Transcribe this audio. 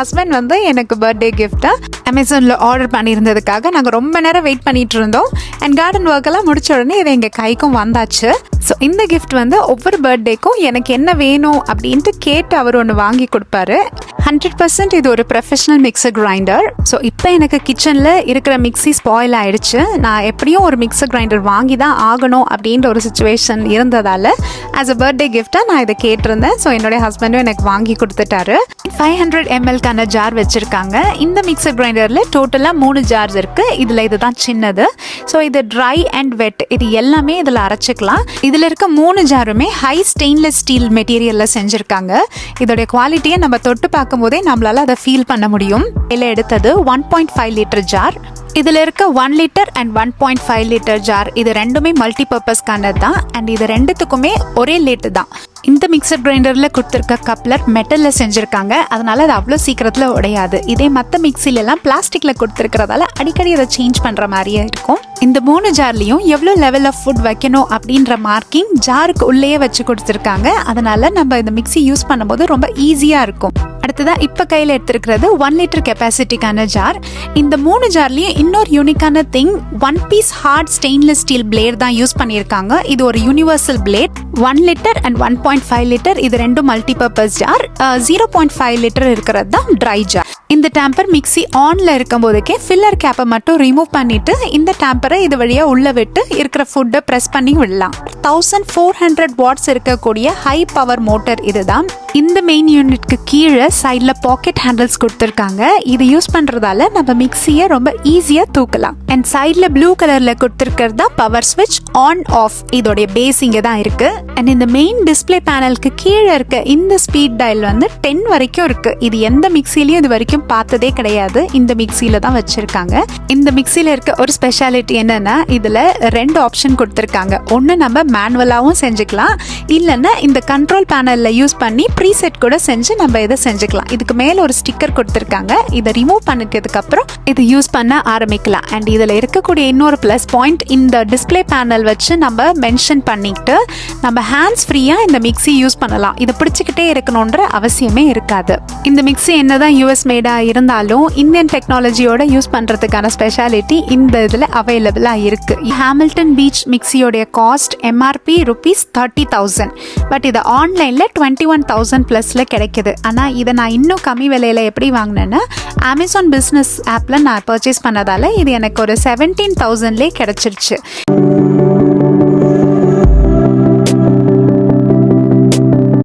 Husband வந்து எனக்கு birthday கிஃப்ட்டை அமேசானில் ஆர்டர் பண்ணியிருந்ததுக்காக நாங்கள் ரொம்ப நேரம் வெயிட் பண்ணிட்டு இருந்தோம். அண்ட் கார்டன் ஒர்க்கெல்லாம் முடிச்ச உடனே இது எங்கள் கைக்கும் வந்தாச்சு. ஸோ இந்த கிஃப்ட் வந்து ஒவ்வொரு பர்த்டேக்கும் எனக்கு என்ன வேணும் அப்படின்ட்டு கேட்டு அவர் ஒன்று வாங்கி கொடுப்பாரு. 100% இது ஒரு ப்ரொஃபஷனல் மிக்சர் கிரைண்டர். ஸோ இப்போ எனக்கு கிச்சனில் இருக்கிற மிக்ஸி ஸ்பாயில் ஆகிடுச்சு. நான் எப்படியும் ஒரு மிக்சர் கிரைண்டர் வாங்கி தான் ஆகணும் அப்படின்ற ஒரு சுச்சுவேஷன் இருந்ததால் ஆஸ் அ பர்த்டே கிஃப்டாக நான் இதை கேட்டிருந்தேன். ஸோ என்னுடைய ஹஸ்பண்டும் எனக்கு வாங்கி கொடுத்துட்டாரு. 500 ml ஜார் வச்சுருக்காங்க. இந்த மிக்சர் கிரைண்டரில் டோட்டலாக 3 ஜார்ஸ் இருக்குது. இதில் இதுதான் சின்னது. ஸோ இது ட்ரை அண்ட் வெட் இது எல்லாமே இதில் அரைச்சிக்கலாம். இதில் இருக்க 3 ஜாருமே ஹை ஸ்டெயின்லெஸ் ஸ்டீல் மெட்டீரியலில் செஞ்சுருக்காங்க. இதோடைய குவாலிட்டியை நம்ம தொட்டு பார்க்கும்போதே நம்மளால் அதை ஃபீல் பண்ண முடியும். இதில் எடுத்தது 1.5 லிட்டர் ஜார். இதில் இருக்க 1 லிட்டர் அண்ட் 1.5 லிட்டர் ஜார் இது ரெண்டுமே மல்டி பர்பஸ்க்கானது தான். அண்ட் இது ரெண்டுத்துக்குமே ஒரே லேட்டு தான். இந்த மிக்சர் கிரைண்டரில் கொடுத்துருக்க கப்லர் மெட்டலில் செஞ்சுருக்காங்க. அதனால் அது அவ்வளோ சீக்கிரத்தில் உடையாது. இதே மற்ற மிக்சிலெல்லாம் பிளாஸ்டிக்கில் கொடுத்துருக்கிறதால அடிக்கடி அதை சேஞ்ச் பண்ணுற மாதிரியே இருக்கும். இந்த 3 ஜார்லேயும் எவ்வளோ லெவல் ஆஃப் ஃபுட் வைக்கணும் அப்படின்ற மார்க்கிங் ஜாருக்கு உள்ளேயே வச்சு கொடுத்துருக்காங்க. அதனால் நம்ம இந்த மிக்சி யூஸ் பண்ணும்போது ரொம்ப ஈஸியாக இருக்கும். அடுத்ததான் இப்போ கையில் எடுத்துருக்கிறது 1 லிட்டர் கெப்பாசிட்டிக்கான ஜார். இந்த 3 ஜார்லேயும் இன்னொரு யூனிக்கான thing 1 piece hard stainless steel blade தான் யூஸ் பண்ணியிருக்காங்க. இது ஒரு universal blade. 1 litre and 1.5 litre இது ரெண்டும் மல்டி பர்பஸ் ஜார். 0.5 லிட்டர் இருக்கிறது தான் ட்ரை ஜார். இந்த டேம்பர் மிக்சி ஆன்ல இருக்கும் போதுக்கே ஃபில்லர் கேப்பை மட்டும் ரிமூவ் பண்ணிட்டு இந்த டேம்பரை இது வழியாக உள்ள விட்டு இருக்கிற ஃபுட்டை ப்ரெஸ் பண்ணி விடலாம். 1400 வாட்ஸ் இருக்கக்கூடிய ஹை பவர் மோட்டர் இதுதான். இந்த மெயின் யூனிட்க்கு கீழே சைடில் பாக்கெட் ஹேண்டில்ஸ் கொடுத்துருக்காங்க. இது யூஸ் பண்ணுறதால நம்ம மிக்சியை ரொம்ப ஈஸியாக தூக்கலாம். அண்ட் சைடில் ப்ளூ கலரில் கொடுத்துருக்கிறது தான் பவர் ஸ்விட்ச் ஆன் ஆஃப். இதோடைய பேஸ் இங்கே தான் இருக்குது. அண்ட் இந்த மெயின் டிஸ்பிளே பேனலுக்கு கீழே இருக்க இந்த ஸ்பீட் டயல் வந்து 10 வரைக்கும் இருக்குது. இது எந்த மிக்சிலையும் இது வரைக்கும் பார்த்ததே கிடையாது. இந்த மிக்சியில தான் வச்சிருக்காங்க. இந்த மிக்சியில இருக்க ஒரு ஸ்பெஷாலிட்டி என்னன்னா இதுல 2 ஆப்ஷன் கொடுத்துருக்காங்க. ஒன்று நம்ம மேனுவலாகவும் செஞ்சுக்கலாம், இல்லைன்னா இந்த கண்ட்ரோல் பேனல்ல யூஸ் பண்ணி ப்ரீசெட் கூட செஞ்சு நம்ம இதை செஞ்சுக்கலாம். இதுக்கு மேல ஒரு ஸ்டிக்கர் கொடுத்துருக்காங்க. இதை ரிமூவ் பண்ணிக்கிறதுக்கு அப்புறம் இது யூஸ் பண்ண ஆரம்பிக்கலாம். அண்ட் இதுல இருக்கக்கூடிய இன்னொரு பிளஸ் பாயிண்ட் இந்த டிஸ்பிளே பேனல் வச்சு நம்ம மென்ஷன் பண்ணிக்கிட்டு நம்ம ஹேண்ட்ஸ் ஃப்ரீயா இந்த மிக்சி யூஸ் பண்ணலாம். இதை பிடிச்சிக்கிட்டே இருக்கணும்ன்ற அவசியமே இருக்காது. இந்த மிக்சி என்னதான் யூஎஸ் மேடா இருந்தாலும் இந்தியன் டெக்னாலஜியோட யூஸ் பண்றதுக்கான ஸ்பெஷாலிட்டி இந்த இதுல அவைலபிளா இருக்கு. ஹாமில்டன் பீச் மிக்சியோடைய காஸ்ட் MRP ₹30,000. பட் இது ஆன்லைன்ல 21,000 பிளஸ்ல கிடைக்குது. ஆனா இதை நான் இன்னும் கம்மி விலையில எப்படி வாங்கினேன்னா அமேசான் பிசினஸ் ஆப்ல நான் பர்ச்சேஸ் பண்ணதால இது எனக்கு ஒரு 17,000லே கிடைச்சிருச்சு.